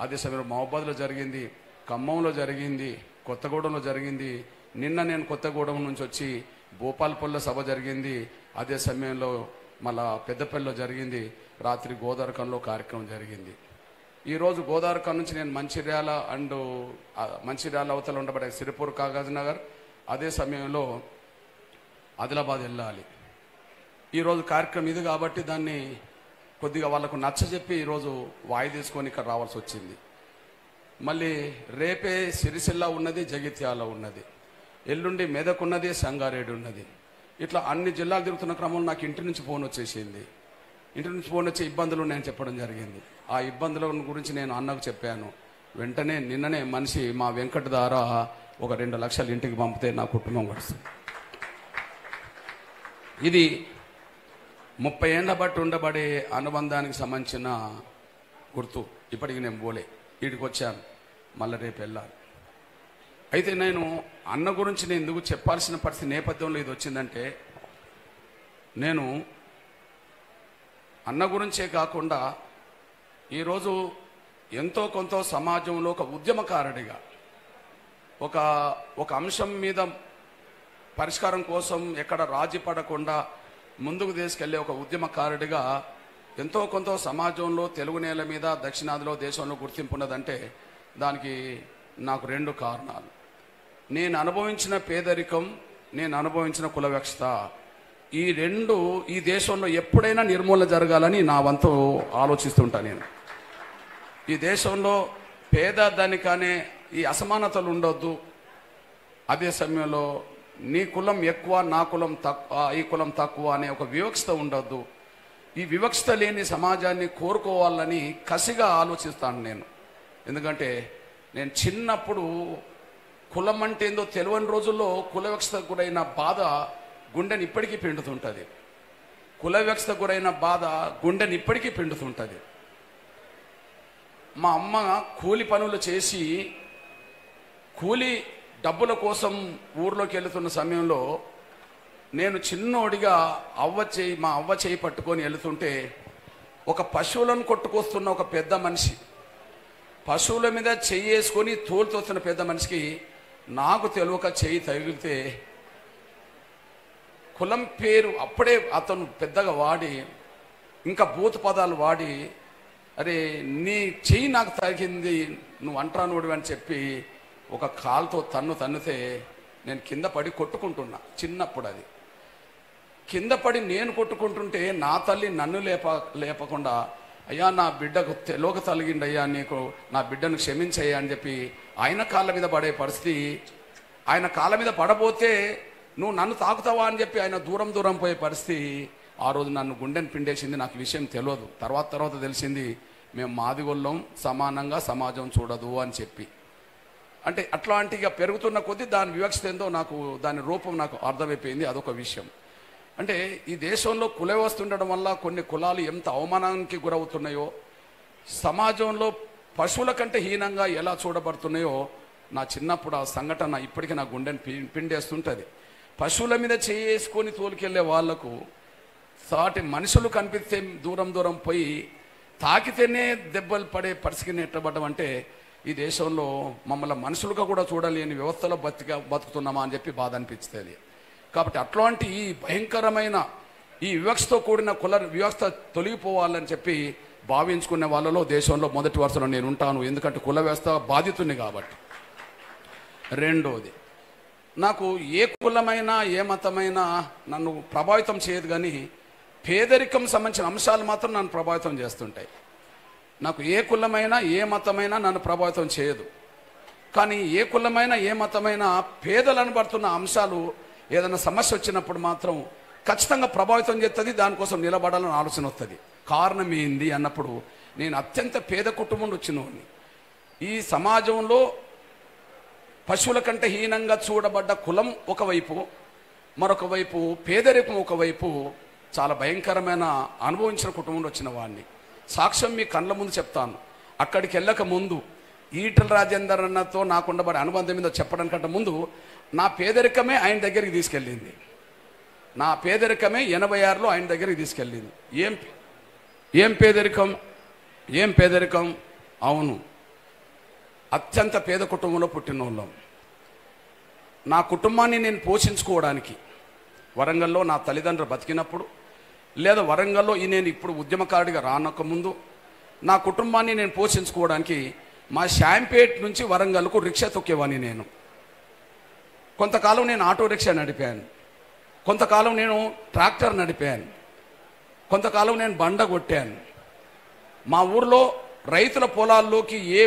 అదే సమయంలో మహబాద్లో జరిగింది, ఖమ్మంలో జరిగింది, కొత్తగూడెంలో జరిగింది. నిన్న నేను కొత్తగూడెం నుంచి వచ్చి భూపాలపల్లిలో సభ జరిగింది. అదే సమయంలో మళ్ళా పెద్దపల్లిలో జరిగింది. రాత్రి గోదావరిఖంలో కార్యక్రమం జరిగింది. ఈరోజు గోదావరిఖం నుంచి నేను మంచిర్యాల అవతల ఉండబడే సిరిపూర్ కాగజ్ నగర్, అదే సమయంలో ఆదిలాబాద్ వెళ్ళాలి. ఈరోజు కార్యక్రమం ఇది కాబట్టి దాన్ని కొద్దిగా వాళ్ళకు నచ్చజెప్పి ఈరోజు వాయి తీసుకొని ఇక్కడ రావాల్సి వచ్చింది. మళ్ళీ రేపే సిరిసిల్ల ఉన్నది, జగిత్యాల ఉన్నది, ఎల్లుండి మెదక్ ఉన్నది, సంగారెడ్డి ఉన్నది. ఇట్లా అన్ని జిల్లాలు తిరుగుతున్న క్రమంలో నాకు ఇంటి నుంచి ఫోన్ వచ్చేసింది. ఇంటి నుంచి ఫోన్ వచ్చే ఇబ్బందులు నేను చెప్పడం జరిగింది. ఆ ఇబ్బందుల గురించి నేను అన్నకు చెప్పాను. వెంటనే నిన్ననే మనిషి మా వెంకట ద్వారా ఒక 2 లక్షలు ఇంటికి పంపితే నా కుటుంబం గడుస్తుంది. ఇది 30 ఏళ్ల బట్టి ఉండబడే అనుబంధానికి సంబంధించిన గుర్తు. ఇప్పటికి నేను పోలే, వీడికి వచ్చాను, మళ్ళీ రేపు వెళ్ళాలి. అయితే నేను అన్న గురించి నేను ఎందుకు చెప్పాల్సిన పరిస్థితి నేపథ్యంలో ఇది వచ్చిందంటే, నేను అన్న గురించే కాకుండా ఈరోజు ఎంతో కొంత సమాజంలో ఒక ఉద్యమకారుడిగా ఒక అంశం మీద పరిష్కారం కోసం ఎక్కడ రాజీ పడకుండా ముందుకు తీసుకెళ్లే ఒక ఉద్యమకారుడిగా ఎంతో కొంత సమాజంలో తెలుగు నేల మీద దక్షిణాదిలో దేశంలో గుర్తింపు ఉన్నదంటే దానికి నాకు 2 కారణాలు. నేను అనుభవించిన పేదరికం, నేను అనుభవించిన కుల వివక్షత, ఈ 2 ఈ దేశంలో ఎప్పుడైనా నిర్మూలన జరగాలని నా వంతు ఆలోచిస్తుంటా. నేను ఈ దేశంలో పేద ధనికనే ఈ అసమానతలు ఉండొద్దు. అదే సమయంలో నీ కులం ఎక్కువ, నా కులం తక్కువ, ఈ కులం తక్కువ అనే ఒక వివక్షత ఉండొద్దు. ఈ వివక్షత లేని సమాజాన్ని కోరుకోవాలని కసిగా ఆలోచిస్తాను నేను. ఎందుకంటే నేను చిన్నప్పుడు కులం అంటే ఏందో తెలియని రోజుల్లో కుల వివక్షతకు గురైన బాధ గుండెని ఇప్పటికీ పిండుతుంటుంది. కుల వివక్షతకు గురైన బాధ గుండెని ఇప్పటికీ పిండుతుంటుంది. మా అమ్మ కూలి పనులు చేసి కూలి డబ్బుల కోసం ఊర్లోకి వెళుతున్న సమయంలో నేను చిన్నోడిగా మా అవ్వ చేయి పట్టుకొని వెళుతుంటే ఒక పశువులను కొట్టుకొస్తున్న ఒక పెద్ద మనిషి, పశువుల మీద చెయ్యి వేసుకొని తోలుతోస్తున్న పెద్ద మనిషికి నాకు తెలియక చెయ్యి తగిలితే కులం పేరు అప్పుడే అతను పెద్దగా వాడి ఇంకా బూతు పదాలు వాడి, అరే నీ చెయ్యి నాకు తగిలింది, నువ్వు అంటరానోడివి అని చెప్పి ఒక కాలుతో తన్నితే నేను కింద పడి కొట్టుకుంటున్నా. చిన్నప్పుడు అది కింద పడి నేను కొట్టుకుంటుంటే నా తల్లి నన్ను లేపకుండా, అయ్యా నా బిడ్డకు తెలియక తలిగిండి అయ్యా, నీకు నా బిడ్డను క్షమించయ్యా అని చెప్పి ఆయన కాళ్ళ మీద పడే పరిస్థితి. ఆయన కాళ్ళ మీద పడబోతే నువ్వు నన్ను తాకుతావా అని చెప్పి ఆయన దూరం పోయే పరిస్థితి. ఆ రోజు నన్ను గుండెని పిండేసింది. నాకు విషయం తెలియదు, తర్వాత తెలిసింది మేము మాదిగొల్లం, సమానంగా సమాజం చూడదు అని చెప్పి. అంటే అట్లాంటిగా పెరుగుతున్న కొద్దీ దాని వివక్షత ఏందో నాకు, దాని రూపం నాకు అర్థమైపోయింది. అదొక విషయం. అంటే ఈ దేశంలో కుల వ్యవస్థ ఉండడం వల్ల కొన్ని కులాలు ఎంత అవమానానికి గురవుతున్నాయో, సమాజంలో పశువుల కంటే హీనంగా ఎలా చూడబడుతున్నాయో నా చిన్నప్పుడు ఆ సంఘటన ఇప్పటికీ నా గుండెని పిండేస్తుంటుంది. పశువుల మీద చేసుకొని తోలుకెళ్లే వాళ్లకు సాటి మనుషులు కనిపిస్తే దూరం పోయి తాకితేనే దెబ్బలు పడే పరిస్థితిని ఎట్టబడ్డం అంటే ఈ దేశంలో మమ్మల్ని మనుషులుగా కూడా చూడలేని వ్యవస్థలో బతుకుతున్నామా అని చెప్పి బాధ అనిపిస్తుంది. కాబట్టి అట్లాంటి ఈ భయంకరమైన ఈ వివక్షతో కూడిన కుల వ్యవస్థ తొలగిపోవాలని చెప్పి భావించుకునే వాళ్ళలో దేశంలో మొదటి వరుసలో నేను ఉంటాను. ఎందుకంటే కుల వ్యవస్థ బాధితుని కాబట్టి. రెండోది, నాకు ఏ కులమైనా ఏ మతమైనా నన్ను ప్రభావితం చేయదు, కానీ పేదరికం సంబంధించిన అంశాలు మాత్రం నన్ను ప్రభావితం చేస్తుంటాయి. నాకు ఏ కులమైనా ఏ మతమైనా నన్ను ప్రభావితం చేయదు, కానీ ఏ కులమైనా ఏ మతమైనా పేదలను పడుతున్న అంశాలు ఏదైనా సమస్య వచ్చినప్పుడు మాత్రం ఖచ్చితంగా ప్రభావితం చేస్తుంది. దానికోసం నిలబడాలని ఆలోచన వస్తుంది. కారణం ఏంది అన్నప్పుడు నేను అత్యంత పేద కుటుంబం వచ్చినవాడిని. ఈ సమాజంలో పశువుల కంటే హీనంగా చూడబడ్డ కులం ఒకవైపు, మరొక వైపు పేదరికం ఒకవైపు చాలా భయంకరమైన అనుభవించిన కుటుంబంలో వచ్చిన వాడిని. సాక్ష్యం మీ కళ్ళ ముందు చెప్తాను. అక్కడికి వెళ్ళక ముందు ఈటల రాజేందర్ అన్నతో నాకుండబడే అనుబంధం మీద చెప్పడానికంటే ముందు నా పేదరికమే ఆయన దగ్గరికి తీసుకెళ్ళింది. నా పేదరికమే 86లో ఆయన దగ్గరికి తీసుకెళ్ళింది. ఏం పేదరికం? అవును, అత్యంత పేద కుటుంబంలో పుట్టిన వాళ్ళం. నా కుటుంబాన్ని నేను పోషించుకోవడానికి వరంగల్లో నా తల్లిదండ్రులు బతికినప్పుడు, లేదా వరంగల్లో నేను ఇప్పుడు ఉద్యమకారుడిగా రానక్కముందు నా కుటుంబాన్ని నేను పోషించుకోవడానికి మా శాంపేట్ నుంచి వరంగల్కు రిక్షా తొక్కేవాడిని. నేను కొంతకాలం నేను ఆటో రిక్షా నడిపాను, కొంతకాలం నేను ట్రాక్టర్ నడిపాను, కొంతకాలం నేను బండ కొట్టాను. మా ఊర్లో రైతుల పొలాల్లోకి ఏ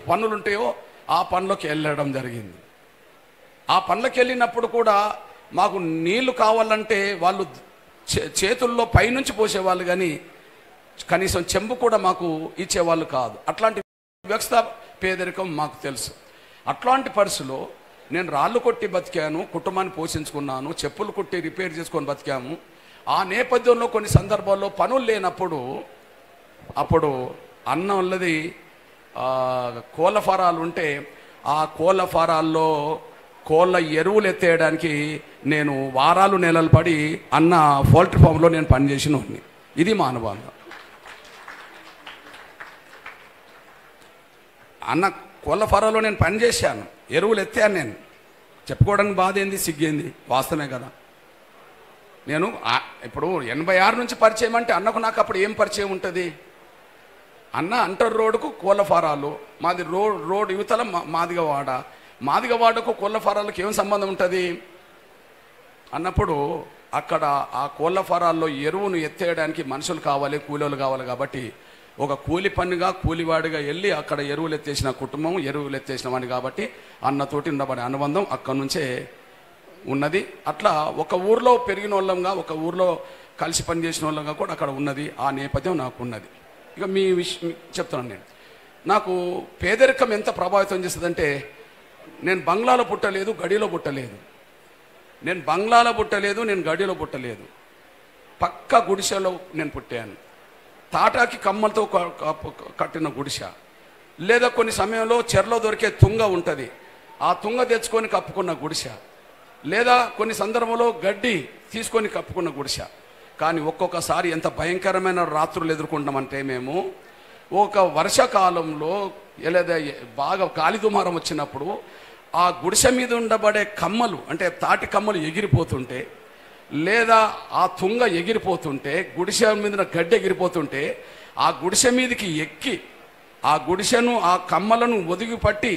పనులుంటాయో ఆ పనులకు వెళ్ళడం జరిగింది. ఆ పనులకు వెళ్ళినప్పుడు కూడా మాకు నీళ్లు కావాలంటే వాళ్ళు చేతుల్లో పైనుంచి పోసేవాళ్ళు, కానీ కనీసం చెంబు కూడా మాకు ఇచ్చేవాళ్ళు కాదు. అట్లాంటి వ్యవస్థ పేదరికం మాకు తెలుసు. అట్లాంటి పరిస్థితిలో నేను రాళ్ళు కొట్టి బతికాను, కుటుంబాన్ని పోషించుకున్నాను, చెప్పులు కొట్టి రిపేర్ చేసుకొని బతికాము. ఆ నేపథ్యంలో కొన్ని సందర్భాల్లో పనులు లేనప్పుడు అప్పుడు అన్న ఉన్నది కోళ్ళ ఫారాలు ఉంటే ఆ కోళ్ళ ఫారాల్లో కోళ్ళ ఎరువులు ఎత్తేయడానికి నేను వారాలు నెలలు పడి అన్న పౌల్ట్రీ ఫామ్లో నేను పనిచేసిన వాడిని. ఇది మా అనుభవం. అన్న కోళ్ళ ఫారాలో నేను పనిచేశాను, ఎరువులు ఎత్తాను. నేను చెప్పుకోవడానికి బాధ ఏంది, సిగ్గేంది, వాస్తవమే కదా. నేను ఇప్పుడు 86 నుంచి పరిచయం అంటే అన్నకు నాకు అప్పుడు ఏం పరిచయం ఉంటుంది? అన్న అంటర్ రోడ్డుకు కోళ్ళ ఫారాలు, మాది రోడ్ యువతల మాదిగవాడకు కోళ్ళ ఫారాలకు ఏం సంబంధం ఉంటుంది అన్నప్పుడు అక్కడ ఆ కోళ్ళ ఫారాల్లో ఎరువును ఎత్తేయడానికి మనుషులు కావాలి, కూలీలు కావాలి. కాబట్టి ఒక కూలి పనిగా కూలివాడిగా వెళ్ళి అక్కడ ఎరువులు ఎత్తేసిన కుటుంబం, ఎరువులు ఎత్తేసిన వాడిని కాబట్టి అన్నతోటి ఉండబడే అనుబంధం అక్కడి నుంచే ఉన్నది. అట్లా ఒక ఊర్లో పెరిగిన వాళ్ళంగా, ఒక ఊర్లో కలిసి పనిచేసిన వాళ్ళంగా కూడా అక్కడ ఉన్నది. ఆ నేపథ్యం నాకు ఉన్నది. ఇక మీ విషయం చెప్తున్నాను. నాకు పేదరికం ఎంత ప్రభావితం చేస్తుందంటే, నేను బంగ్లాలో పుట్టలేదు, గడిలో పుట్టలేదు. నేను బంగ్లాలో పుట్టలేదు, నేను గడిలో పుట్టలేదు. పక్క గుడిసెలో నేను పుట్టాను. తాటాకి కమ్మలతో కట్టిన గుడిసె, లేదా కొన్ని సమయంలో చెరలో దొరికే తుంగ ఉంటుంది, ఆ తుంగ తెచ్చుకొని కప్పుకున్న గుడిసె, లేదా కొన్ని సందర్భంలో గడ్డి తీసుకొని కప్పుకున్న గుడిసె. కానీ ఒక్కొక్కసారి ఎంత భయంకరమైన రాత్రులు ఎదుర్కొంటామంటే, మేము ఒక వర్షాకాలంలో లేదా బాగా గాలిదుమారం వచ్చినప్పుడు ఆ గుడిసె మీద ఉండబడే కమ్మలు, అంటే తాటి కమ్మలు ఎగిరిపోతుంటే, లేదా ఆ తుంగ ఎగిరిపోతుంటే, గుడిసె మీద గడ్డి ఎగిరిపోతుంటే, ఆ గుడిసె మీదకి ఎక్కి ఆ గుడిసెను, ఆ కమ్మలను ఒదిగి పట్టి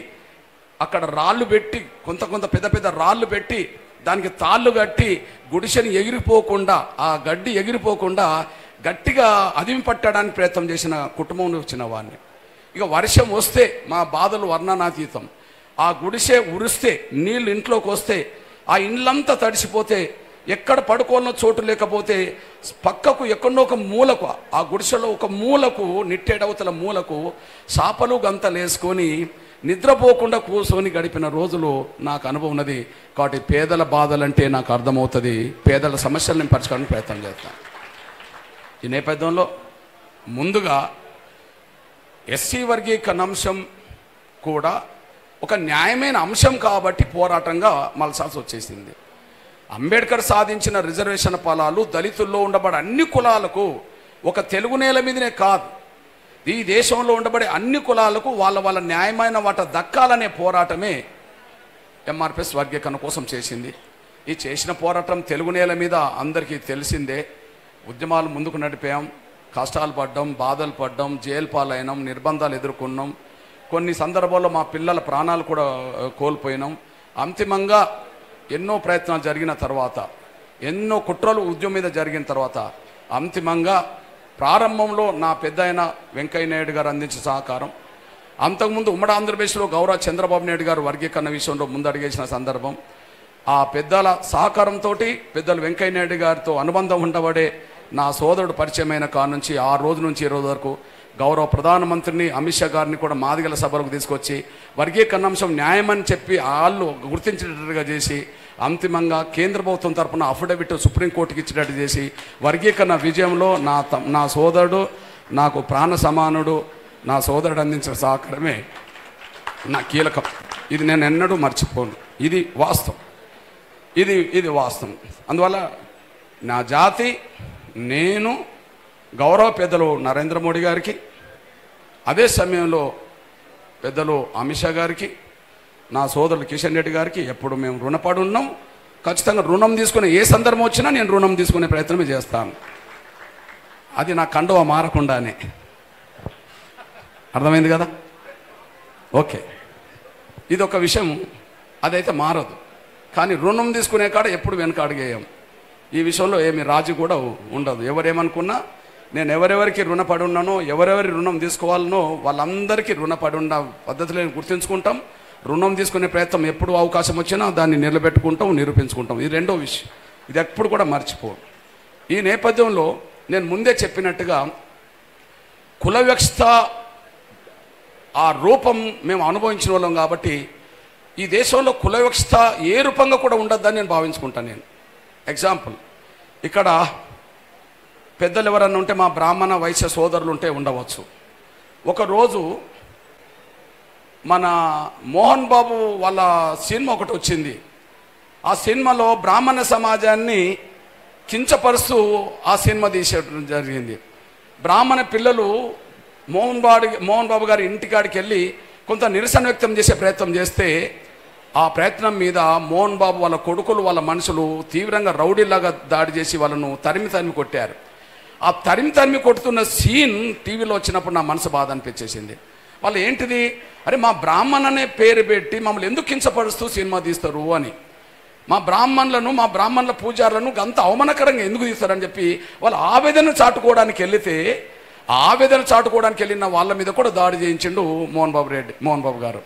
అక్కడ రాళ్ళు పెట్టి, కొంత పెద్ద పెద్ద రాళ్ళు పెట్టి దానికి తాళ్ళు కట్టి గుడిసెని ఎగిరిపోకుండా, ఆ గడ్డి ఎగిరిపోకుండా గట్టిగా అదిమి పట్టడానికి ప్రయత్నం చేసిన కుటుంబం వచ్చిన వాడిని. ఇక వర్షం వస్తే మా బాధలు వర్ణనాతీతం. ఆ గుడిసె ఉరిస్తే, నీళ్ళు ఇంట్లోకి వస్తే, ఆ ఇండ్లంతా తడిసిపోతే, ఎక్కడ పడుకోవాలన్న చోటు లేకపోతే పక్కకు ఎక్కడో ఒక మూలకు, ఆ గుడిసెలో ఒక మూలకు, నిట్టేడవతల మూలకు చాపలు గంతలు వేసుకొని నిద్రపోకుండా కూర్చొని గడిపిన రోజులు నాకు అనుభవం ఉన్నది. కాబట్టి పేదల బాధలంటే నాకు అర్థమవుతుంది, పేదల సమస్యలను పరిష్కారానికి ప్రయత్నం చేస్తాను. ఈ నేపథ్యంలో ముందుగా ఎస్సీ వర్గీకరణ అంశం కూడా ఒక న్యాయమైన అంశం కాబట్టి పోరాటంగా మలసాల్సి వచ్చేసింది. అంబేద్కర్ సాధించిన రిజర్వేషన్ ఫలాలు దళితుల్లో ఉండబడే అన్ని కులాలకు, ఒక తెలుగు నేల మీదనే కాదు, ఈ దేశంలో ఉండబడే అన్ని కులాలకు వాళ్ళ న్యాయమైన వాట దక్కాలనే పోరాటమే ఎంఆర్పిఎస్ వర్గీకరణ కోసం చేసింది. ఈ చేసిన పోరాటం తెలుగు నేల మీద అందరికీ తెలిసిందే. ఉద్యమాలు ముందుకు నడిపాం, కష్టాలు పడ్డాం, బాధలు పడ్డాం, జైలు పాలైనాం, నిర్బంధాలు ఎదుర్కొన్నాం. కొన్ని సందర్భాల్లో మా పిల్లల ప్రాణాలు కూడా కోల్పోయినాం. అంతిమంగా ఎన్నో ప్రయత్నాలు జరిగిన తర్వాత, ఎన్నో కుట్రలు ఉద్యమం మీద జరిగిన తర్వాత, అంతిమంగా ప్రారంభంలో నా పెద్ద అయిన వెంకయ్య నాయుడు గారు అందించిన సహకారం, అంతకుముందు ఉమ్మడి ఆంధ్రప్రదేశ్లో గౌరవ చంద్రబాబు నాయుడు గారు వర్గీకరణ విషయంలో ముందడిగేసిన సందర్భం, ఆ పెద్దల సహకారంతో, పెద్దలు వెంకయ్య నాయుడు గారితో అనుబంధం ఉండబడే నా సోదరుడు పరిచయమైన కాడ నుంచి ఆ రోజు నుంచి ఈ రోజు వరకు గౌరవ ప్రధానమంత్రిని అమిత్ షా గారిని కూడా మాదిగల సభలకు తీసుకొచ్చి వర్గీకరణ అంశం న్యాయమని చెప్పి వాళ్ళు గుర్తించేటట్టుగా చేసి, అంతిమంగా కేంద్ర ప్రభుత్వం తరఫున అఫిడవిట్ సుప్రీంకోర్టుకి ఇచ్చేటట్టు చేసి వర్గీకరణ విజయంలో నా సోదరుడు, నాకు ప్రాణ సమానుడు, నా సోదరుడు అందించిన సహకారమే నా కీలకం. ఇది నేను ఎన్నడూ మర్చిపోను. ఇది వాస్తవం, ఇది వాస్తవం. అందువల్ల నా జాతి, నేను గౌరవ పెద్దలు నరేంద్ర మోడీ గారికి, అదే సమయంలో పెద్దలు అమిత్ షా గారికి, నా సోదరుడు కిషన్ రెడ్డి గారికి ఎప్పుడు మేము రుణపడి ఉన్నాం. ఖచ్చితంగా రుణం తీసుకునే ఏ సందర్భం వచ్చినా నేను రుణం తీసుకునే ప్రయత్నమే చేస్తాను. అది నా కండువ మారకుండానే. అర్థమైంది కదా? ఓకే, ఇది ఒక విషయం, అదైతే మారదు. కానీ రుణం తీసుకునే కాడ ఎప్పుడు వెనక అడిగేయం. ఈ విషయంలో ఏమి రాజీ కూడా ఉండదు. ఎవరేమనుకున్నా నేను ఎవరెవరికి రుణపడి ఉన్నానో, ఎవరెవరి రుణం తీసుకోవాలనో వాళ్ళందరికీ రుణపడి ఉన్న పద్ధతులను గుర్తుంచుకుంటాం. రుణం తీసుకునే ప్రయత్నం ఎప్పుడు అవకాశం వచ్చినా దాన్ని నిలబెట్టుకుంటాం, నిరూపించుకుంటాం. ఇది రెండో విషయం, ఇది ఎప్పుడు కూడా మర్చిపోం. ఈ నేపథ్యంలో నేను ముందే చెప్పినట్టుగా కుల వ్యవస్థ ఆ రూపం మేము అనుభవించిన వాళ్ళం కాబట్టి ఈ దేశంలో కుల వ్యవస్థ ఏ రూపంగా కూడా ఉండద్దని నేను భావించుకుంటాను. నేను ఎగ్జాంపుల్, ఇక్కడ పెద్దలు ఎవరన్నా ఉంటే మా బ్రాహ్మణ వైశ్య సోదరులు ఉంటే ఉండవచ్చు. ఒకరోజు మన మోహన్ బాబు వాళ్ళ సినిమా ఒకటి వచ్చింది. ఆ సినిమాలో బ్రాహ్మణ సమాజాన్ని కించపరుస్తూ ఆ సినిమా తీసేయడం జరిగింది. బ్రాహ్మణ పిల్లలు మోహన్ బాబు గారి ఇంటికాడికి వెళ్ళి కొంత నిరసన వ్యక్తం చేసే ప్రయత్నం చేస్తే ఆ ప్రయత్నం మీద మోహన్ బాబు వాళ్ళ కొడుకులు వాళ్ళ మనుషులు తీవ్రంగా రౌడీలాగా దాడి చేసి వాళ్ళను తరిమి కొట్టారు. ఆ తరిమి కొడుతున్న సీన్ టీవీలో వచ్చినప్పుడు నా మనసు బాధ అనిపించేసింది. వాళ్ళు ఏంటిది, అరే మా బ్రాహ్మణ అనే పేరు పెట్టి మమ్మల్ని ఎందుకు కించపరుస్తూ సినిమా తీస్తారు అని, మా బ్రాహ్మణుల పూజారులను అంత అవమానకరంగా ఎందుకు తీస్తారని చెప్పి వాళ్ళు ఆవేదన చాటుకోవడానికి వెళ్ళిన వాళ్ళ మీద కూడా దాడి చేయించిండు మోహన్ బాబు గారు.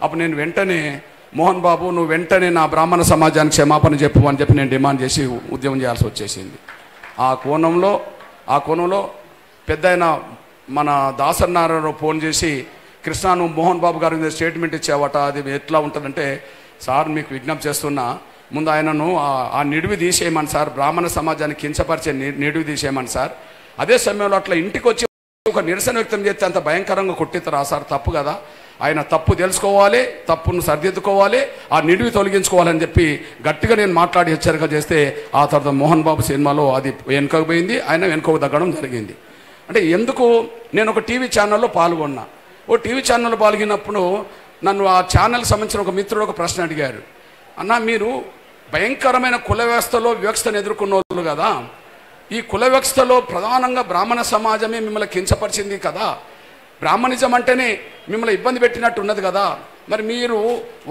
అప్పుడు నేను వెంటనే మోహన్ బాబు నువ్వు వెంటనే నా బ్రాహ్మణ సమాజానికి క్షమాపణ చెప్పు అని చెప్పి నేను డిమాండ్ చేసి ఉద్యమం చేయాల్సి వచ్చేసింది. ఆ కోణంలో పెద్ద అయిన మన దాసనారాయణరావు ఫోన్ చేసి, కృష్ణ నువ్వు మోహన్ బాబు గారి మీద స్టేట్మెంట్ ఇచ్చావట, అది ఎట్లా ఉంటుందంటే, సార్ మీకు విజ్ఞప్తి చేస్తున్నా, ముందు ఆయనను ఆ నిడివి తీసేయమని సార్, బ్రాహ్మణ సమాజాన్ని కించపరిచే నిడివి తీసేయమని సార్. అదే సమయంలో అట్లా ఇంటికి వచ్చి ఒక నిరసన వ్యక్తం చేస్తే అంత భయంకరంగా కొట్టిస్తారా సార్, తప్పు కదా, ఆయన తప్పు తెలుసుకోవాలి, తప్పును సరిదిద్దుకోవాలి, ఆ నిడివి తొలగించుకోవాలని చెప్పి గట్టిగా నేను మాట్లాడి హెచ్చరిక చేస్తే ఆ తర్వాత మోహన్ బాబు సినిమాలో అది వెనుకకు పోయింది, ఆయన వెనుకకు తగ్గడం జరిగింది. అంటే ఎందుకు, నేను ఒక టీవీ ఛానల్లో పాల్గొన్నా. టీవీ ఛానల్లో పాల్గొన్నప్పుడు నన్ను ఆ ఛానల్కి సంబంధించిన ఒక మిత్రుడు ఒక ప్రశ్న అడిగారు. అన్న మీరు భయంకరమైన కుల వ్యవస్థను ఎదుర్కొన్న వాళ్ళు కదా, ఈ కుల వ్యవస్థలో ప్రధానంగా బ్రాహ్మణ సమాజమే మిమ్మల్ని కించపరిచింది కదా, బ్రాహ్మణిజం అంటేనే మిమ్మల్ని ఇబ్బంది పెట్టినట్టు ఉన్నది కదా, మరి మీరు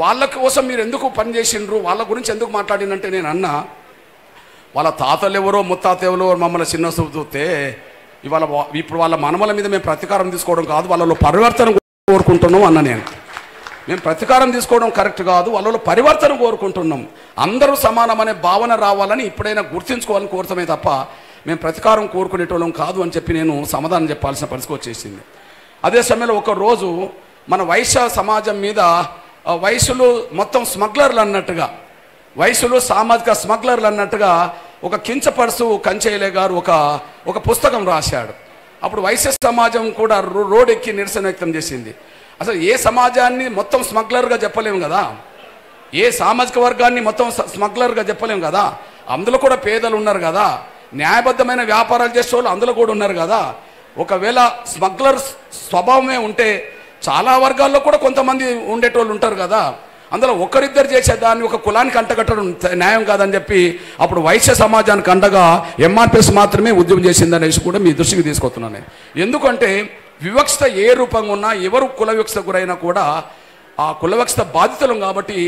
వాళ్ళ కోసం మీరు ఎందుకు పనిచేసిండ్రు, వాళ్ళ గురించి ఎందుకు మాట్లాడినంటే నేను అన్నా, వాళ్ళ తాతలు ఎవరో ముత్తాత ఎవరో మమ్మల్ని చిన్న చూస్తే ఇప్పుడు వాళ్ళ మనమల మీద మేము ప్రతీకారం తీసుకోవడం కాదు, వాళ్ళలో పరివర్తన కోరుకుంటున్నాం అన్న. మేము ప్రతీకారం తీసుకోవడం కరెక్ట్ కాదు, వాళ్ళలో పరివర్తన కోరుకుంటున్నాం. అందరూ సమానమనే భావన రావాలని ఇప్పుడైనా గుర్తించుకోవాలని కోరుతామే తప్ప మేము ప్రతీకారం కోరుకునేటోళ్ళం కాదు అని చెప్పి నేను సమాధానం చెప్పాల్సిన పరిస్థితి వచ్చేసింది. అదే సమయంలో ఒకరోజు మన వైశ్య సమాజం మీద వయసులు మొత్తం స్మగ్లర్లు అన్నట్టుగా, వయసులు సామాజిక స్మగ్లర్లు అన్నట్టుగా ఒక కించపరుసు కంచేయలే గారు ఒక పుస్తకం రాశాడు. అప్పుడు వైశ్య సమాజం కూడా రోడ్ ఎక్కి నిరసన వ్యక్తం చేసింది. అసలు ఏ సమాజాన్ని మొత్తం స్మగ్లర్గా చెప్పలేము కదా, ఏ సామాజిక వర్గాన్ని మొత్తం స్మగ్లర్గా చెప్పలేము కదా, అందులో కూడా పేదలు ఉన్నారు కదా, న్యాయబద్ధమైన వ్యాపారాలు చేసే వాళ్ళు అందులో కూడా ఉన్నారు కదా. ఒకవేళ స్మగ్లర్ స్వభావమే ఉంటే చాలా వర్గాల్లో కూడా కొంతమంది ఉండేటోళ్ళు ఉంటారు కదా, అందులో ఒకరిద్దరు చేసేదాన్ని ఒక కులానికి అంటగట్టడం న్యాయం కాదని చెప్పి అప్పుడు వైశ్య సమాజానికి అండగా ఎంఆర్పిఎస్ మాత్రమే ఉద్యమం చేసిందనేసి కూడా మీ దృష్టికి తీసుకొస్తున్నాను. ఎందుకంటే వివక్షత ఏ రూపంగా ఉన్నా, ఎవరు కుల వివక్షత గురైనా కూడా ఆ కుల వివక్షత బాధితులం కాబట్టి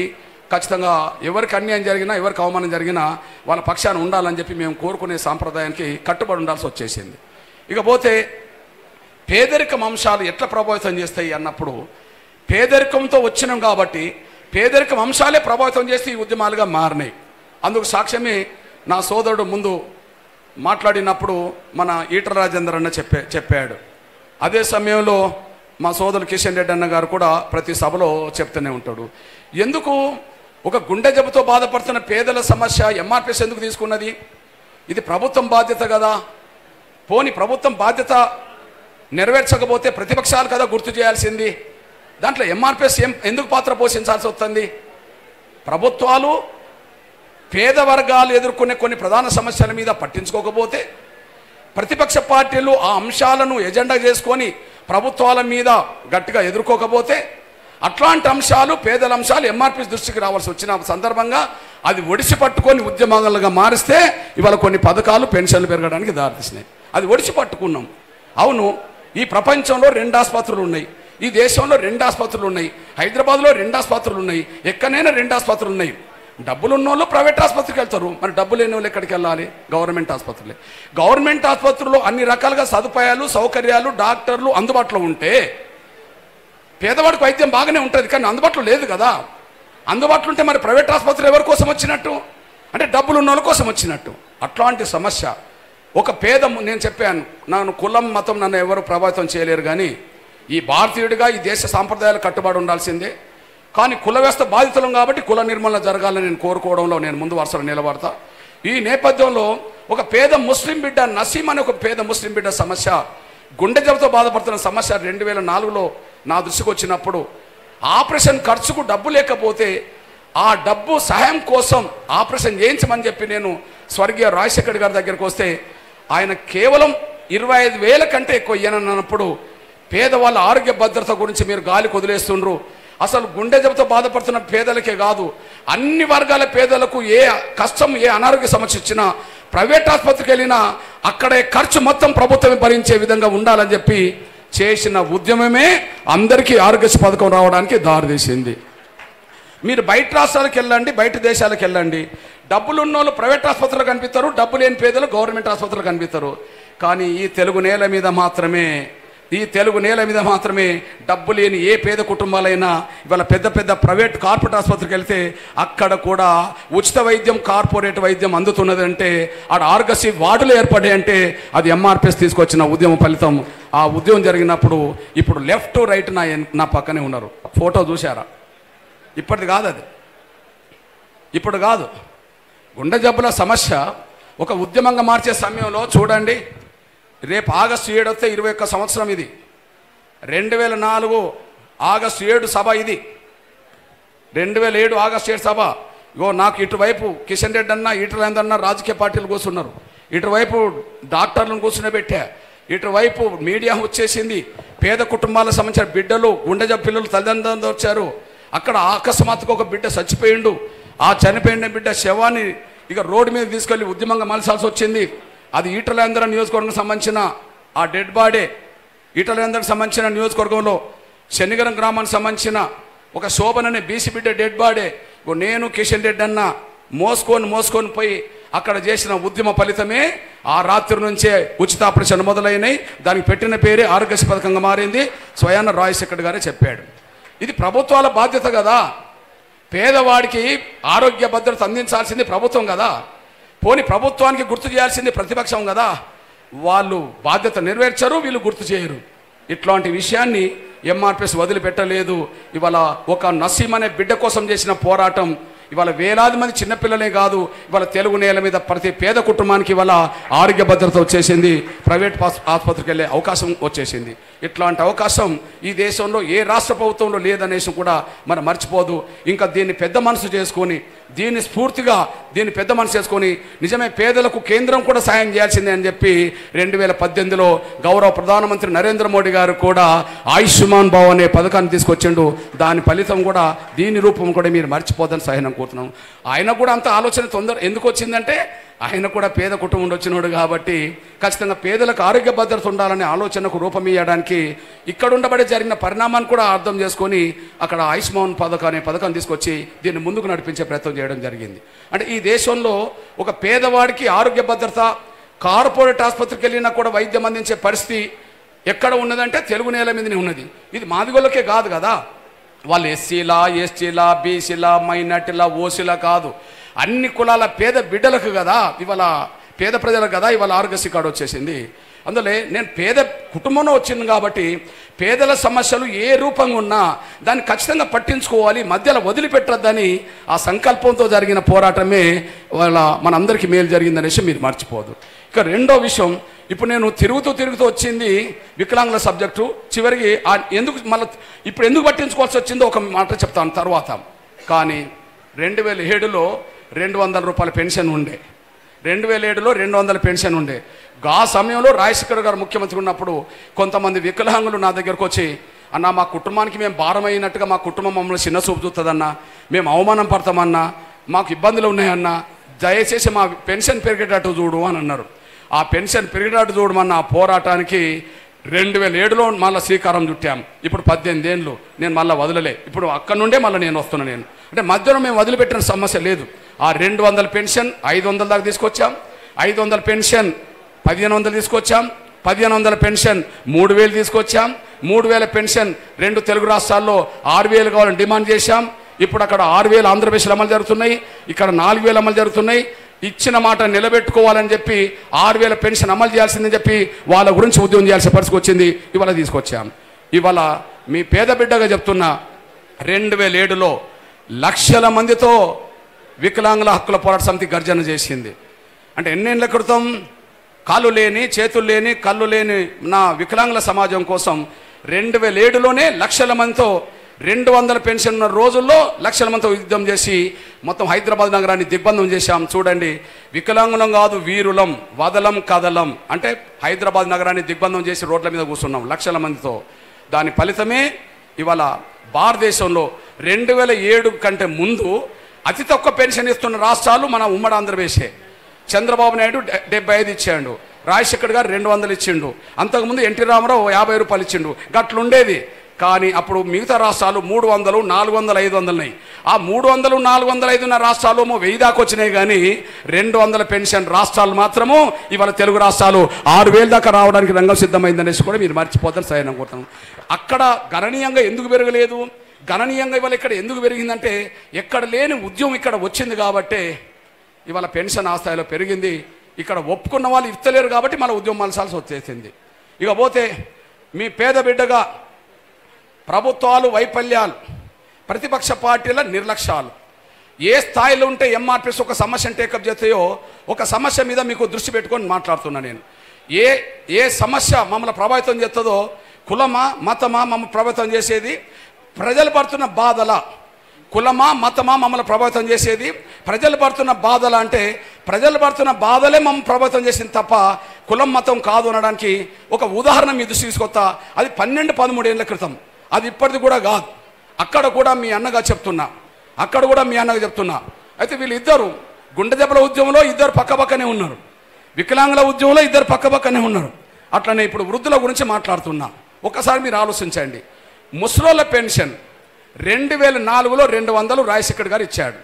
ఖచ్చితంగా ఎవరికి అన్యాయం జరిగినా, ఎవరికి అవమానం జరిగినా వాళ్ళ పక్షాన ఉండాలని చెప్పి మేము కోరుకునే సాంప్రదాయానికి కట్టుబడి ఉండాల్సి వచ్చేసింది. ఇకపోతే పేదరికం అంశాలు ఎట్లా ప్రభావితం చేస్తాయి అన్నప్పుడు, పేదరికంతో వచ్చినాం కాబట్టి పేదరికం అంశాలే ప్రభావితం చేసి ఈ ఉద్యమాలుగా మారినాయి. అందుకు సాక్ష్యమే నా సోదరుడు ముందు మాట్లాడినప్పుడు మన ఈటల రాజేందర్ అన్న చెప్పాడు. అదే సమయంలో మా సోదరుడు కిషన్ రెడ్డి అన్న గారు కూడా ప్రతి సభలో చెప్తూనే ఉంటాడు. ఎందుకు ఒక గుండె జబ్బుతో బాధపడుతున్న పేదల సమస్య ఎంఆర్పిఎస్ ఎందుకు తీసుకున్నది? ఇది ప్రభుత్వం బాధ్యత కదా. పోని ప్రభుత్వం బాధ్యత నెరవేర్చకపోతే ప్రతిపక్షాలు కదా గుర్తు చేయాల్సింది. దాంట్లో ఎంఆర్పిఎస్ ఎందుకు పాత్ర పోషించాల్సి వస్తుంది? ప్రభుత్వాలు పేద వర్గాలు ఎదుర్కొనే కొన్ని ప్రధాన సమస్యల మీద పట్టించుకోకపోతే ప్రతిపక్ష పార్టీలు ఆ అంశాలను ఎజెండా చేసుకొని ప్రభుత్వాల మీద గట్టిగా ఎదుర్కోకపోతే అట్లాంటి అంశాలు, పేదల అంశాలు ఎంఆర్పీ దృష్టికి రావాల్సి వచ్చిన సందర్భంగా అది ఒడిసి పట్టుకొని ఉద్యమాలుగా మారిస్తే ఇవాళ కొన్ని పథకాలు, పెన్షన్లు పెరగడానికి దారితీసినాయి. అది ఒడిసి పట్టుకున్నాం. అవును, ఈ ప్రపంచంలో 2 ఆసుపత్రులు ఉన్నాయి, ఈ దేశంలో 2 ఆసుపత్రులు ఉన్నాయి, హైదరాబాద్లో 2 ఆసుపత్రులు ఉన్నాయి, ఎక్కడైనా 2 ఆసుపత్రులు ఉన్నాయి. డబ్బులు ఉన్న వాళ్ళు ప్రైవేట్ ఆసుపత్రికి వెళ్తారు, మరి డబ్బు లేని వాళ్ళు ఎక్కడికి వెళ్ళాలి? గవర్నమెంట్ ఆసుపత్రులే. గవర్నమెంట్ ఆసుపత్రుల్లో అన్ని రకాలుగా సదుపాయాలు, సౌకర్యాలు, డాక్టర్లు అందుబాటులో ఉంటే పేదవాడికి వైద్యం బాగానే ఉంటుంది, కానీ అందుబాటులో లేదు కదా. అందుబాటులో ఉంటే మరి ప్రైవేట్ ఆసుపత్రులు ఎవరి కోసం వచ్చినట్టు? అంటే డబ్బులు ఉన్న వాళ్ళ కోసం వచ్చినట్టు. అట్లాంటి సమస్య ఒక నేను చెప్పాను, నన్ను కులం, మతం నన్ను ఎవరు ప్రభావితం చేయలేరు, కానీ ఈ భారతీయుడిగా ఈ దేశ సాంప్రదాయాలు కట్టుబడి ఉండాల్సిందే. కానీ కుల వ్యవస్థ బాధితులం కాబట్టి కుల నిర్మూలన జరగాలని నేను కోరుకోవడంలో నేను ముందు వరుసలో నిలబడతా. ఈ నేపథ్యంలో ఒక పేద ముస్లిం బిడ్డ నసీం అనే ఒక పేద ముస్లిం బిడ్డ సమస్య, గుండె జబ్బుతో బాధపడుతున్న సమస్య 2004లో నా దృష్టికి వచ్చినప్పుడు ఆపరేషన్ ఖర్చుకు డబ్బు లేకపోతే ఆ డబ్బు సహాయం కోసం ఆపరేషన్ చేయించమని చెప్పి నేను స్వర్గీయ రాజశేఖర్ గారి దగ్గరికి వస్తే ఆయన కేవలం 25,000 కంటే ఎక్కువ ఇయ్యనన్నప్పుడు పేదవాళ్ళ ఆరోగ్య భద్రత గురించి మీరు గాలి వదిలేస్తుండ్రు. అసలు గుండె జబ్బుతో బాధపడుతున్న పేదలకే కాదు, అన్ని వర్గాల పేదలకు ఏ కష్టం, ఏ అనారోగ్య సమస్య వచ్చినా ప్రైవేట్ ఆసుపత్రికి వెళ్ళినా అక్కడే ఖర్చు మొత్తం ప్రభుత్వమే భరించే విధంగా ఉండాలని చెప్పి చేసిన ఉద్యమమే అందరికీ ఆరోగ్యశ్రీ పథకం రావడానికి దారితీసింది. మీరు బయట రాష్ట్రాలకు వెళ్ళండి, బయట దేశాలకు వెళ్ళండి, డబ్బులు ఉన్న వాళ్ళు ప్రైవేట్ ఆసుపత్రులు కనిపిస్తారు, డబ్బు లేని పేదలు గవర్నమెంట్ ఆసుపత్రులు కనిపిస్తారు. కానీ ఈ తెలుగు నేల మీద మాత్రమే డబ్బు లేని ఏ పేద కుటుంబాలైనా ఇవాళ పెద్ద పెద్ద ప్రైవేట్ కార్పొరేట్ ఆసుపత్రికి వెళ్తే అక్కడ కూడా ఉచిత వైద్యం, కార్పొరేట్ వైద్యం అందుతున్నదంటే ఆడ ఆరోగ్యశ్రీ వార్డులు ఏర్పడాయి అంటే అది ఎంఆర్పిఎస్ తీసుకొచ్చిన ఉద్యమ ఫలితం. ఆ ఉద్యమం జరిగినప్పుడు ఇప్పుడు లెఫ్ట్ రైట్ నా పక్కనే ఉన్నారు, ఫోటో చూశారా? ఇప్పటిది కాదు, అది ఇప్పుడు కాదు. గుండె జబ్బుల సమస్య ఒక ఉద్యమంగా మార్చే సమయంలో చూడండి, రేపు ఆగస్టు 7 వస్తే 21 సంవత్సరం ఇది. 2004 ఆగస్టు 7 సభ ఇది. 2007 ఆగస్టు 7 సభ. ఇగో నాకు ఇటువైపు కిషన్ రెడ్డి అన్న, ఈటలందన్న రాజకీయ పార్టీలు కూర్చున్నారు, ఇటువైపు డాక్టర్లను కూర్చునిపెట్టా, ఇటువైపు మీడియా వచ్చేసింది, పేద కుటుంబాలకు సంబంధించిన బిడ్డలు, గుండె జబ్బు పిల్లలు తల్లిదండ్రులు వచ్చారు. అక్కడ అకస్మాత్తుగా ఒక బిడ్డ చచ్చిపోయిండు. ఆ చనిపోయిన బిడ్డ శవాన్ని ఇక రోడ్డు మీద తీసుకెళ్లి ఉద్యమంగా మలసాల్సి వచ్చింది. అది ఈటలేంద్ర నియోజకవర్గం సంబంధించిన ఆ డెడ్ బాడీ, ఈటలేంద్రకు సంబంధించిన నియోజకవర్గంలో శనిగరం గ్రామానికి సంబంధించిన ఒక శోభన్ అనే బీసీ బిడ్డ డెడ్ బాడీ నేను కిషన్ రెడ్డి అన్న మోసుకొని పోయి అక్కడ చేసిన ఉద్యమ ఫలితమే ఆ రాత్రి నుంచే ఉచిత ఆపరేషన్ మొదలైనవి. దానికి పెట్టిన పేరే ఆరోగ్యశ్రీ పథకంగా మారింది. స్వయాన రాజశేఖర్ గారే చెప్పాడు. ఇది ప్రభుత్వాల బాధ్యత కదా, పేదవాడికి ఆరోగ్య భద్రత అందించాల్సింది ప్రభుత్వం కదా. పోని ప్రభుత్వానికి గుర్తు చేయాల్సింది ప్రతిపక్షం కదా. వాళ్ళు బాధ్యత నెరవేర్చరు, వీళ్ళు గుర్తు చేయరు. ఇట్లాంటి విషయాన్ని ఎంఆర్పిఎస్ వదిలిపెట్టలేదు. ఇవాళ ఒక నసీం అనే బిడ్డ కోసం చేసిన పోరాటం ఇవాళ వేలాది మంది చిన్నపిల్లలే కాదు, ఇవాళ తెలుగు నేల మీద ప్రతి పేద కుటుంబానికి ఇవాళ ఆరోగ్య భద్రత వచ్చేసింది, ప్రైవేట్ ఆసుపత్రికి వెళ్ళే అవకాశం వచ్చేసింది. ఇట్లాంటి అవకాశం ఈ దేశంలో ఏ రాష్ట్ర ప్రభుత్వంలో లేదనేసి కూడా మనం మర్చిపోదు. ఇంకా దీన్ని పెద్ద మనసు చేసుకొని, దీన్ని స్ఫూర్తిగా దీన్ని పెద్ద మనసు చేసుకొని నిజమే పేదలకు కేంద్రం కూడా సాయం చేయాల్సిందే అని చెప్పి 2018లో గౌరవ ప్రధానమంత్రి నరేంద్ర మోడీ గారు కూడా ఆయుష్మాన్ భవ్ అనే పథకాన్ని తీసుకొచ్చిండు. దాని ఫలితం కూడా దీని రూపం కూడా మీరు మర్చిపోదని సహాయం కోరుతున్నాం. ఆయన కూడా అంత ఆలోచన ఎందుకు వచ్చిందంటే ఆయన కూడా పేద కుటుంబం వచ్చినోడు కాబట్టి ఖచ్చితంగా పేదలకు ఆరోగ్య భద్రత ఉండాలనే ఆలోచనకు రూపం ఇవ్వడానికి ఇక్కడ ఉండబడే జరిగిన పరిణామాన్ని కూడా అర్థం చేసుకొని అక్కడ ఆయుష్మాన్ అనే పథకాన్ని తీసుకొచ్చి దీన్ని ముందుకు నడిపించే ప్రయత్నం చేయడం జరిగింది. అంటే ఈ దేశంలో ఒక పేదవాడికి ఆరోగ్య భద్రత, కార్పొరేట్ ఆసుపత్రికి వెళ్ళినా కూడా వైద్యం అందించే పరిస్థితి ఎక్కడ ఉన్నదంటే తెలుగు నేల మీదనే ఉన్నది. ఇది మాదిగోళ్ళకే కాదు కదా, వాళ్ళు ఎస్సీలా, ఎస్టీలా, బీసీలా, మైనార్టీలా, ఓసీలా కాదు, అన్ని కులాల పేద బిడ్డలకు కదా, ఇవాళ పేద ప్రజలకు కదా ఇవాళ ఆరోగ్యశ్రీ కార్డు వచ్చేసింది. అందులో నేను పేద కుటుంబంలో వచ్చింది కాబట్టి పేదల సమస్యలు ఏ రూపంగా ఉన్నా దాన్ని ఖచ్చితంగా పట్టించుకోవాలి, మధ్యలో వదిలిపెట్టద్దని ఆ సంకల్పంతో జరిగిన పోరాటమే వాళ్ళ మనందరికీ మేలు జరిగిందనేసి మీరు మర్చిపోదు. ఇక రెండో విషయం, ఇప్పుడు నేను తిరుగుతూ వచ్చింది వికలాంగుల సబ్జెక్టు. చివరికి ఇప్పుడు ఎందుకు పట్టించుకోవాల్సి వచ్చిందో ఒక మాట చెప్తాను తర్వాత. కానీ 2007లో 200 రూపాయల పెన్షన్ ఉండే, 2007లో 200 పెన్షన్ ఉండే. ఆ సమయంలో రాజశేఖర్ గారు ముఖ్యమంత్రి ఉన్నప్పుడు కొంతమంది వికలాంగులు నా దగ్గరకు వచ్చి, అన్న మా కుటుంబానికి మేము భారం అయినట్టుగా మా కుటుంబం మమ్మల్ని చిన్న చూపు చూస్తుందన్నా, మేము అవమానం పడతామన్నా, మాకు ఇబ్బందులు ఉన్నాయన్నా, దయచేసి మా పెన్షన్ పెరిగేటట్టు చూడు అని అన్నారు. ఆ పెన్షన్ పెరిగేటట్టు చూడమన్న ఆ పోరాటానికి 2007లో మళ్ళీ శ్రీకారం చుట్టాం. ఇప్పుడు 18 ఏళ్ళు నేను మళ్ళీ వదలలే. ఇప్పుడు అక్కడ నుండే మళ్ళీ నేను వస్తున్నాను. నేను అంటే మధ్యలో మేము వదిలిపెట్టిన సమస్య లేదు. ఆ 200 పెన్షన్ 500 దాకా తీసుకొచ్చాం, 500 పెన్షన్ 1500 తీసుకొచ్చాం, 1500 పెన్షన్ 3000 తీసుకొచ్చాం, 3000 పెన్షన్ 2 తెలుగు రాష్ట్రాల్లో 6000 కావాలని డిమాండ్ చేశాం. ఇప్పుడు అక్కడ 6000 ఆంధ్రప్రదేశ్లో అమలు జరుగుతున్నాయి, ఇక్కడ 4000 అమలు జరుగుతున్నాయి. ఇచ్చిన మాట నిలబెట్టుకోవాలని చెప్పి 6000 పెన్షన్ అమలు చేయాల్సిందని చెప్పి వాళ్ళ గురించి ఉద్యమం చేయాల్సిన పరిస్థితి వచ్చింది. ఇవాళ తీసుకొచ్చాం. ఇవాళ మీ పేద బిడ్డగా చెప్తున్నా, 2007లో లక్షల మందితో వికలాంగుల హక్కుల పోరాట సమితి గర్జన చేసింది. అంటే ఎన్నేళ్ల క్రితం కాళ్ళు లేని, చేతులు లేని, కళ్ళు లేని నా వికలాంగుల సమాజం కోసం 2007లోనే లక్షల మందితో 200 పెన్షన్ ఉన్న రోజుల్లో లక్షల మందితో యుద్ధం చేసి మొత్తం హైదరాబాద్ నగరాన్ని దిగ్బంధం చేశాం. చూడండి, వికలాంగులం కాదు వీరులం, వదలం కదలం అంటే హైదరాబాద్ నగరాన్ని దిగ్బంధం చేసి రోడ్ల మీద కూర్చున్నాం లక్షల మందితో. దాని ఫలితమే ఇవాళ భారతదేశంలో 2007 కంటే ముందు అతి తక్కువ పెన్షన్ ఇస్తున్న రాష్ట్రాలు మన ఉమ్మడి ఆంధ్రప్రదేశే. చంద్రబాబు నాయుడు 75 ఇచ్చాడు, రాజశేఖర్ గారు 200 ఇచ్చిండు, అంతకుముందు ఎన్టీ రామారావు 50 రూపాయలు ఇచ్చిండు. గట్లుండేది. కానీ అప్పుడు మిగతా రాష్ట్రాలు 300, 400, 500 ఉన్నాయి. ఆ 300, 400, 500 ఉన్న రాష్ట్రాలు 1000 దాకా వచ్చినాయి. కానీ 200 పెన్షన్ రాష్ట్రాలు మాత్రము ఇవాళ తెలుగు రాష్ట్రాలు 6000 దాకా రావడానికి రంగం సిద్ధమైందనేసి కూడా మీరు మర్చిపోతారు. సరైన కోరుతాను. అక్కడ గణనీయంగా ఎందుకు పెరగలేదు, గణనీయంగా ఇవాళ ఇక్కడ ఎందుకు పెరిగిందంటే ఎక్కడ లేని ఉద్యమం ఇక్కడ వచ్చింది కాబట్టే ఇవాళ పెన్షన్ ఆ స్థాయిలో పెరిగింది. ఇక్కడ ఒప్పుకున్న వాళ్ళు ఇస్తలేరు కాబట్టి మన ఉద్యమం మలసాల్సి వచ్చేసింది. ఇక పోతే మీ పేద బిడ్డగా ప్రభుత్వాలు వైఫల్యాలు, ప్రతిపక్ష పార్టీల నిర్లక్ష్యాలు, ఏ స్థాయిలో ఉంటే ఎంఆర్పిఎస్ ఒక సమస్యను టేకప్ చేస్తాయో ఒక సమస్య మీద మీకు దృష్టి పెట్టుకొని మాట్లాడుతున్నా నేను. ఏ సమస్య మమ్మల్ని ప్రభావితం చేస్తుందో, కులమా మతమా మమ్మల్ని ప్రభావితం చేసేది, ప్రజలు పడుతున్న బాధల, కులమా మతమా మమ్మల్ని ప్రభావితం చేసేది, ప్రజలు పడుతున్న బాధల అంటే ప్రజలు పడుతున్న బాధలే మమ్మల్ని ప్రభావితం చేసింది తప్ప కులం మతం కాదు అనడానికి ఒక ఉదాహరణ మీ దృష్టి తీసుకొస్తా. అది 12-13 ఏళ్ల క్రితం, అది ఇప్పటిది కూడా కాదు. అక్కడ కూడా మీ అన్నగా చెప్తున్నా, అయితే వీళ్ళిద్దరు గుండె దెబ్బల ఉద్యమంలో ఇద్దరు పక్కపక్కనే ఉన్నారు, వికలాంగుల ఉద్యమంలో ఇద్దరు పక్కపక్కనే ఉన్నారు. అట్లనే ఇప్పుడు వృద్ధుల గురించి మాట్లాడుతున్నా. ఒకసారి మీరు ఆలోచించండి. ముసలోళ్ళ పెన్షన్ 2004లో 200 రాజశేఖర్ గారు ఇచ్చాడు.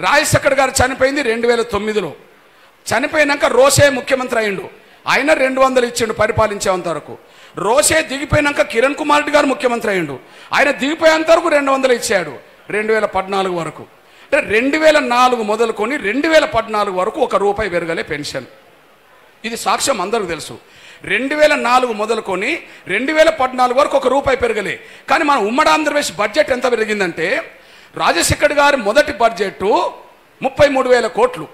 రాజశేఖర్ గారు చనిపోయింది 2009లో. చనిపోయినాక రోషే ముఖ్యమంత్రి అయిండు, ఆయన 200 ఇచ్చిండు పరిపాలించేంత వరకు. రోషే దిగిపోయినాక కిరణ్ కుమార్ రెడ్డి గారు ముఖ్యమంత్రి అయిండు, ఆయన దిగిపోయేంత వరకు 200 ఇచ్చాడు 2014 వరకు. అంటే 2004 మొదలుకొని 2014 వరకు ₹1 పెరగలే పెన్షన్. ఇది సాక్ష్యం అందరికీ తెలుసు. 2004 మొదలుకొని 2014 వరకు ₹1 పెరగలే. కానీ మన ఉమ్మడి ఆంధ్రప్రదేశ్ బడ్జెట్ ఎంత పెరిగిందంటే రాజశేఖర్ గారి మొదటి బడ్జెట్ 33,000 కోట్లు,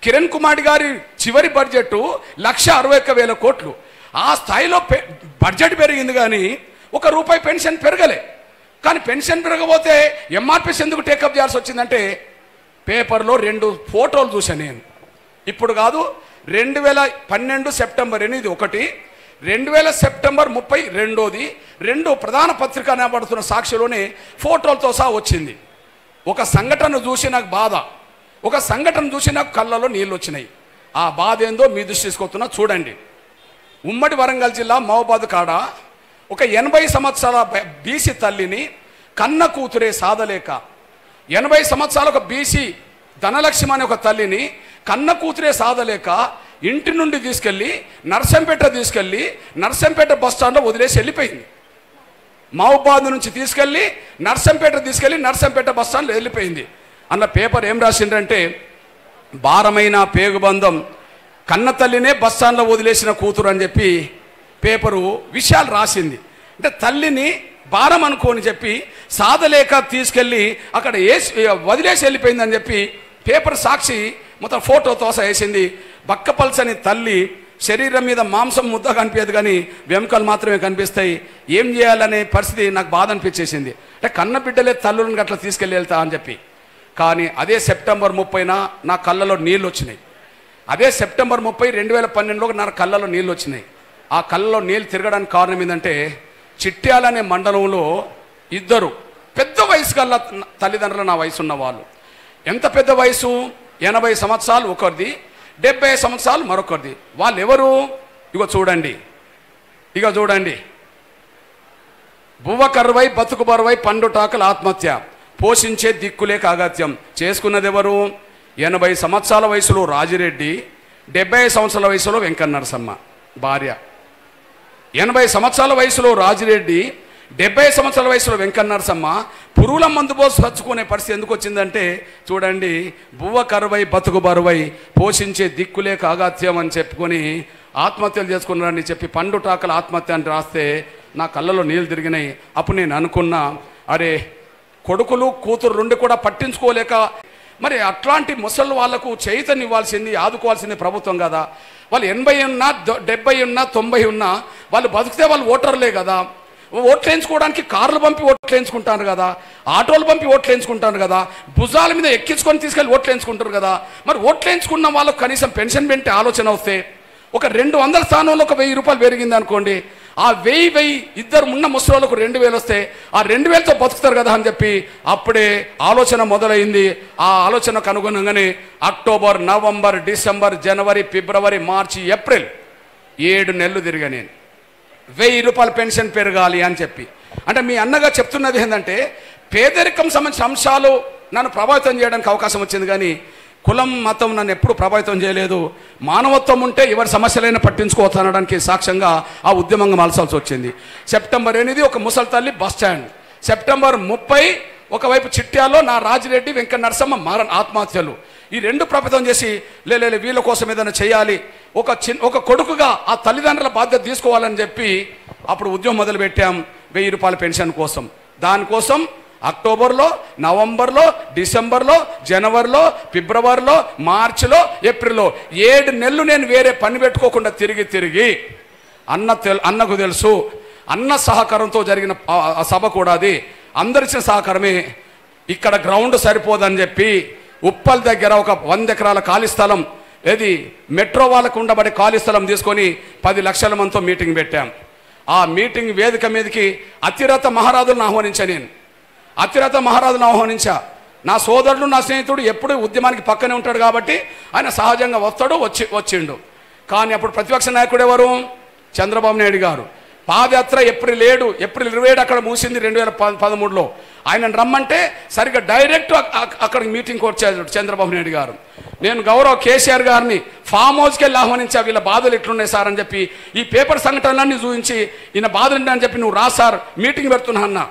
కిరణ్ కుమార్ గారి చివరి బడ్జెట్ 1,61,000 కోట్లు. ఆ స్థాయిలో బడ్జెట్ పెరిగింది కానీ ₹1 పెన్షన్ పెరగలే. కానీ పెన్షన్ పెరగబోతే ఎంఆర్పిఎస్ ఎందుకు టేకప్ చేయాల్సి వచ్చిందంటే పేపర్లో 2 ఫోటోలు చూశాను నేను. ఇప్పుడు కాదు, 2012 సెప్టెంబర్ 8 ఒకటి, 2000 సెప్టెంబర్ 30 రెండోది, 2 ప్రధాన పత్రిక అనబడుతున్న సాక్షిలోనే ఫోటోలతో సహా వచ్చింది. ఒక సంఘటన చూసి నాకు బాధ, ఒక సంఘటన చూసి నాకు కళ్ళలో నీళ్ళు వచ్చినాయి. ఆ బాధ ఏందో మీ దృష్టి తీసుకొస్తున్నా చూడండి. ఉమ్మడి వరంగల్ జిల్లా మహబూబాద్ కాడ ఒక 80 సంవత్సరాల బీసీ తల్లిని కన్న కూతురే సాధలేక, 80 సంవత్సరాల ఒక బీసీ ధనలక్ష్మి అనే ఒక తల్లిని కన్న కూతురే సాధలేక ఇంటి నుండి తీసుకెళ్ళి నర్సంపేట బస్ స్టాండ్లో వదిలేసి వెళ్ళిపోయింది. మహబూబాద్ నుంచి తీసుకెళ్ళి నర్సంపేట బస్ స్టాండ్లో వెళ్ళిపోయింది. అన్న పేపర్ ఏం రాసిండ్రంటే భారమైన పేగుబంధం, కన్న తల్లినే బస్ స్టాండ్లో వదిలేసిన కూతురు అని చెప్పి పేపరు విషయాలు రాసింది. అంటే తల్లిని భారం అనుకోని చెప్పి సాధలేక తీసుకెళ్ళి అక్కడ వదిలేసి వెళ్ళిపోయిందని చెప్పి పేపర్ సాక్షి మొత్తం ఫోటోతో వేసింది. బక్కపల్సని తల్లి శరీరం మీద మాంసం ముద్ద కనిపించదు కానీ వెంకలు మాత్రమే కనిపిస్తాయి. ఏం చేయాలనే పరిస్థితి నాకు బాధ అనిపించేసింది. అంటే కన్న బిడ్డలే తల్లులను అట్లా తీసుకెళ్ళి వెళ్తా అని చెప్పి. కానీ అదే సెప్టెంబర్ 30న నా కళ్ళలో నీళ్ళు వచ్చినాయి. అదే సెప్టెంబర్ 30, 2012లో నా కళ్ళలో నీళ్ళు వచ్చినాయి. ఆ కళ్ళలో నీళ్ళు తిరగడానికి కారణం ఏంటంటే చిట్యాలనే మండలంలో ఇద్దరు పెద్ద వయసు గల తల్లిదండ్రులు, నా వయసు ఉన్న వాళ్ళు. ఎంత పెద్ద వయసు? 80 సంవత్సరాలు ఒకరిది, 70 సంవత్సరాలు మరొకరిది. వాళ్ళు ఎవరు? ఇగో చూడండి, బువ్వ కరువై బతుకు బరువై పండుటాకల ఆత్మహత్య, పోషించే దిక్కులే కాగత్యం. చేసుకున్నది ఎవరు? 80 సంవత్సరాల వయసులో రాజిరెడ్డి, 70 సంవత్సరాల వయసులో వెంకన్న నరసమ్మ భార్య. 80 సంవత్సరాల వయసులో రాజిరెడ్డి, 70 సంవత్సరాల వయసులో వెంకన్న నరసమ్మ పురుగుల మందు పోసి చచ్చుకునే పరిస్థితి ఎందుకు వచ్చిందంటే చూడండి, బువ్వ కరువై బతుకు బరువై పోషించే దిక్కులే కాగాత్యం అని చెప్పుకొని ఆత్మహత్యలు చేసుకున్నారని చెప్పి పండుటాకల ఆత్మహత్య అని రాస్తే నా కళ్ళలో నీళ్ళు తిరిగినాయి. అప్పుడు నేను అనుకున్నా, అరే కొడుకులు కూతురు రెండు కూడా పట్టించుకోలేక, మరి అట్లాంటి ముసలి వాళ్లకు చైతన్యం ఇవ్వాల్సింది, ఆదుకోవాల్సింది ప్రభుత్వం కదా. వాళ్ళు 80 ఉన్నా 70 ఉన్నా 90 ఉన్నా వాళ్ళు బతికితే వాళ్ళు ఓటర్లే కదా. ఓట్లు వేయించుకోవడానికి కార్లు పంపి ఓట్లు వేయించుకుంటారు కదా, ఆటోలు పంపి ఓట్లు వేయించుకుంటారు కదా, భుజాల మీద ఎక్కించుకొని తీసుకెళ్ళి ఓట్లు వేయించుకుంటారు కదా. మరి ఓట్లు వేయించుకున్న వాళ్ళకు కనీసం పెన్షన్ పెంటే ఆలోచన వస్తే, ఒక 200 స్థానంలో ఒక 1000 రూపాయలు పెరిగింది అనుకోండి, ఆ 1000 ఇద్దరు ఉన్న ముసలోళ్ళకు 2000 వస్తే ఆ 2000తో బతుకుతారు కదా అని చెప్పి అప్పుడే ఆలోచన మొదలైంది. ఆ ఆలోచనకు అనుగుణంగానే అక్టోబర్, నవంబర్, డిసెంబర్, జనవరి, ఫిబ్రవరి, మార్చి, ఏప్రిల్ 7 నెలలు తిరిగా నేను 1000 రూపాయల పెన్షన్ పెరగాలి అని చెప్పి. అంటే మీ అన్నగా చెప్తున్నది ఏంటంటే పేదరికం సంబంధించిన అంశాలు నన్ను ప్రభావితం చేయడానికి అవకాశం వచ్చింది, కానీ కులం మతం నన్ను ఎప్పుడు ప్రభావితం చేయలేదు. మానవత్వం ఉంటే ఎవరి సమస్యలైనా పట్టించుకోవచ్చు అనడానికి సాక్ష్యంగా ఆ ఉద్యమంగా మలసాల్సి వచ్చింది. సెప్టెంబర్ 8 ఒక ముసలి తల్లి బస్ స్టాండ్, సెప్టెంబర్ 30 ఒకవైపు చిట్యాలో నా రాజిరెడ్డి, వెంకన్న నరసమ్మ ఆత్మహత్యలు. ఈ రెండు ప్రభావితం చేసి లే వీళ్ళ కోసం ఏదైనా చేయాలి, ఒక కొడుకుగా ఆ తల్లిదండ్రుల బాధ్యత తీసుకోవాలని చెప్పి అప్పుడు ఉద్యమం మొదలుపెట్టాం 1000 రూపాయల పెన్షన్ కోసం. దానికోసం అక్టోబర్లో, నవంబర్లో, డిసెంబర్లో, జనవరిలో, ఫిబ్రవరిలో, మార్చిలో, ఏప్రిల్లో 7 నెలలు నేను వేరే పని పెట్టుకోకుండా తిరిగి అన్నకు తెలుసు, అన్న సహకారంతో జరిగిన సభ కూడా అది అందరిచ్చిన సహకారమే. ఇక్కడ గ్రౌండ్ సరిపోదని చెప్పి ఉప్పల్ దగ్గర ఒక 100 ఎకరాల ఖాళీ స్థలం, ఏది మెట్రో వాళ్ళకు ఉండబడే ఖాళీ స్థలం తీసుకొని 10 లక్షల మందితో మీటింగ్ పెట్టాం. ఆ మీటింగ్ వేదిక మీదకి అతిరథ మహారాజులను ఆహ్వానించా. నా సోదరుడు, నా స్నేహితుడు ఎప్పుడు ఉద్యమానికి పక్కనే ఉంటాడు కాబట్టి ఆయన సహజంగా వస్తాడు, వచ్చిండు. కానీ అప్పుడు ప్రతిపక్ష నాయకుడు ఎవరు? చంద్రబాబు నాయుడు గారు. పాదయాత్ర ఏప్రిల్ 27 అక్కడ మూసింది 2013లో. ఆయనను రమ్మంటే సరిగ్గా డైరెక్ట్ అక్కడికి మీటింగ్కి వచ్చాడు చంద్రబాబు నాయుడు గారు. నేను గౌరవ కేసీఆర్ గారిని ఫామ్ హౌస్కి వెళ్ళి ఆహ్వానించా, వీళ్ళ బాధలు ఎట్లున్నాయి సార్ అని చెప్పి, ఈ పేపర్ సంఘటనలన్నీ చూపించి ఈయన బాధలు ఉంటాయని చెప్పి నువ్వు రా సార్ మీటింగ్ పెడుతున్నా అన్న,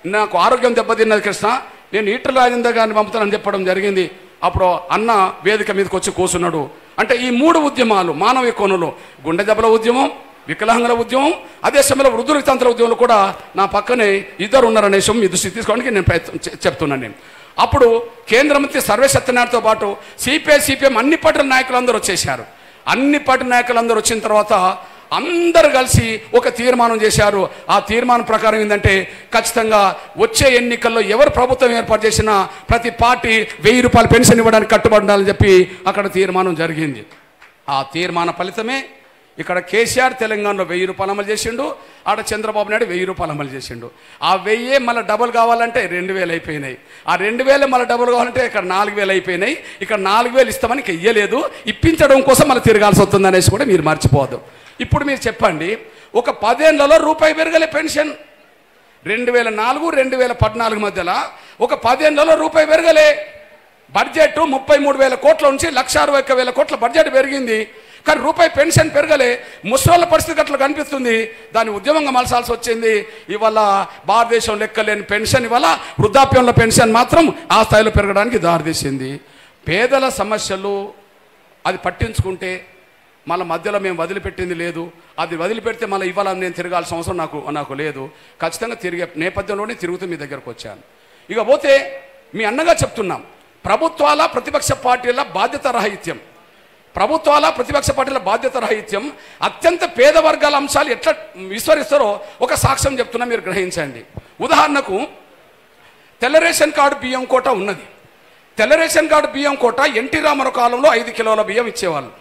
నాకు ఆరోగ్యం దెబ్బతిన్నది కృష్ణ, నేను ఈటల రాజేందర్ గారిని పంపుతానని చెప్పడం జరిగింది. అప్పుడు అన్న వేదిక మీదకి వచ్చి కూర్చున్నాడు. అంటే ఈ 3 ఉద్యమాలు మానవ కోణంలో, గుండె దెబ్బల ఉద్యమం, వికలాంగుల ఉద్యమం, అదే సమయంలో వృద్ధుల తంత్ర ఉద్యమంలో కూడా నా పక్కనే ఇద్దరు ఉన్నారనే విషయం మీ దృష్టికి తీసుకోవడానికి నేను చెప్తున్నాను. నేను అప్పుడు కేంద్ర మంత్రి సర్వే సత్యనారాయణతో పాటు సిపిఎం అన్ని పార్టీల నాయకులందరూ వచ్చేసారు. అన్ని పార్టీ నాయకులందరూ వచ్చిన తర్వాత అందరు కలిసి ఒక తీర్మానం చేశారు. ఆ తీర్మానం ప్రకారం ఏంటంటే ఖచ్చితంగా వచ్చే ఎన్నికల్లో ఎవరు ప్రభుత్వం ఏర్పాటు చేసినా ప్రతి పార్టీ 1000 రూపాయల పెన్షన్ ఇవ్వడానికి కట్టుబడి ఉండాలని చెప్పి అక్కడ తీర్మానం జరిగింది. ఆ తీర్మాన ఫలితమే ఇక్కడ కేసీఆర్ తెలంగాణలో 1000 రూపాయలు అమలు చేసిండు, ఆడ చంద్రబాబు నాయుడు 1000 రూపాయలు అమలు చేసిండు. ఆ 1000 మళ్ళీ డబుల్ కావాలంటే 2000 అయిపోయినాయి. ఆ 2000 మళ్ళీ డబుల్ కావాలంటే ఇక్కడ 4000 అయిపోయినాయి. ఇక్కడ 4000 ఇస్తామని ఇయ్యలేదు, ఇప్పించడం కోసం మళ్ళీ తిరగాల్సి వస్తుంది అనేసి కూడా మీరు మర్చిపోవద్దు. ఇప్పుడు మీరు చెప్పండి, ఒక 10 ఏళ్లలో రూపాయి పెరగలే పెన్షన్. 2004, 2014 మధ్యలో ఒక 10 ఏళ్లలో రూపాయి పెరగలే. బడ్జెట్ 33,000 కోట్ల నుంచి 1,61,000 కోట్ల బడ్జెట్ పెరిగింది, కానీ రూపాయి పెన్షన్ పెరగలే. ముసలోళ్ళ పరిస్థితి అట్లా కనిపిస్తుంది. దాని ఉద్యమంగా మలసాల్సి వచ్చింది. ఇవాళ భారతదేశం లెక్కలేని పెన్షన్, ఇవాళ వృద్ధాప్యంలో పెన్షన్ మాత్రం ఆ స్థాయిలో పెరగడానికి దారితీసింది. పేదల సమస్యలు అది పట్టించుకుంటే మళ్ళీ మధ్యలో మేము వదిలిపెట్టింది లేదు. అది వదిలిపెడితే మళ్ళీ ఇవాళ నేను తిరగాల్సిన అవసరం నాకు లేదు. ఖచ్చితంగా తిరిగే నేపథ్యంలోనే తిరుగుతూ మీ దగ్గరకు వచ్చాను. ఇక పోతే మీ అన్నగా చెప్తున్నాం, ప్రభుత్వాల ప్రతిపక్ష పార్టీల బాధ్యత రాహిత్యం, అత్యంత పేద వర్గాల అంశాలు ఎట్లా విస్మరిస్తారో ఒక సాక్ష్యం చెప్తున్నా, మీరు గ్రహించండి. ఉదాహరణకు తెల్ల రేషన్ కార్డు బియ్యం కోట ఉన్నది. తెల్ల రేషన్ కార్డు బియ్యం కోట ఎన్టీ రామారావు కాలంలో 5 కిలోల బియ్యం ఇచ్చేవాళ్ళు.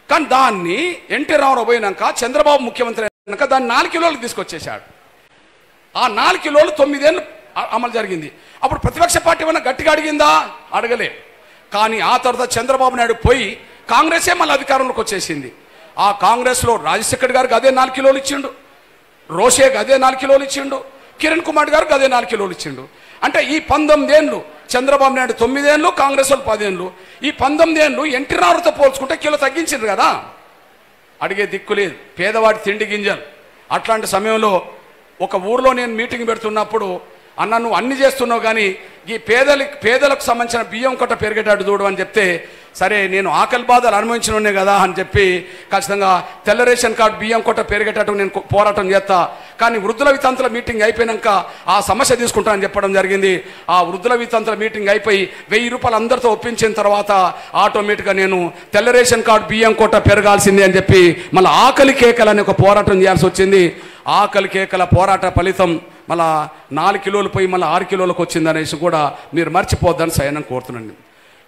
కానీ దాన్ని ఎన్టీ రామారావు పోయినాక చంద్రబాబు ముఖ్యమంత్రి అయినాక దాన్ని 4 కిలోలకు తీసుకొచ్చేశాడు. ఆ 4 కిలోలు 9 ఏళ్ళు అమలు జరిగింది. అప్పుడు ప్రతిపక్ష పార్టీ ఏమైనా గట్టిగా అడిగిందా? అడగలే. కానీ ఆ తర్వాత చంద్రబాబు నాయుడు పోయి కాంగ్రెసే మళ్ళీ అధికారంలోకి వచ్చేసింది. ఆ కాంగ్రెస్లో రాజశేఖర్ గారికి అదే 4 కిలోలు ఇచ్చిండు, రోషేకి అదే 4 కిలోలు ఇచ్చిండు, కిరణ్ కుమార్ గారికి అదే 4 కిలోలు ఇచ్చిండు. అంటే ఈ 19 ఏళ్ళు చంద్రబాబు నాయుడు 9 ఏళ్ళు, కాంగ్రెస్ వాళ్ళు 10 ఏళ్ళు. ఈ 19 ఏళ్ళు ఎన్టీ రామారావుతో పోల్చుకుంటే కిలో తగ్గించిండ్రు కదా. అడిగే దిక్కు లేదు, పేదవాడి తిండి గింజలు. అట్లాంటి సమయంలో ఒక ఊర్లో నేను మీటింగ్ పెడుతున్నప్పుడు, అన్న నువ్వు అన్ని చేస్తున్నావు కానీ ఈ పేదలకు సంబంధించిన బియ్యం కొట్ట పెరిగేటట్టు చూడు అని చెప్తే, సరే నేను ఆకలి బాధలు అనుభవించినోనే కదా అని చెప్పి ఖచ్చితంగా తెల్ల రేషన్ కార్డు బియ్యం కొట్ట పెరిగేటట్టు నేను పోరాటం చేస్తా, కానీ వృద్ధుల వితంతుల మీటింగ్ అయిపోయినాక ఆ సమస్య తీసుకుంటా అని చెప్పడం జరిగింది. ఆ వృద్ధుల వితంతుల మీటింగ్ అయిపోయి 1000 రూపాయలు అందరితో ఒప్పించిన తర్వాత ఆటోమేటిక్గా నేను తెల్ల రేషన్ కార్డు బియ్యం కొట్ట పెరగాల్సిందే అని చెప్పి మళ్ళీ ఆకలి కేకలు అనే ఒక పోరాటం చేయాల్సి వచ్చింది. ఆకలి కేకల పోరాట ఫలితం మళ్ళా 4 కిలోలు పోయి మళ్ళీ 6 కిలోలకు వచ్చింది అనేసి కూడా మీరు మర్చిపోద్దని సయనం కోరుతున్నాను.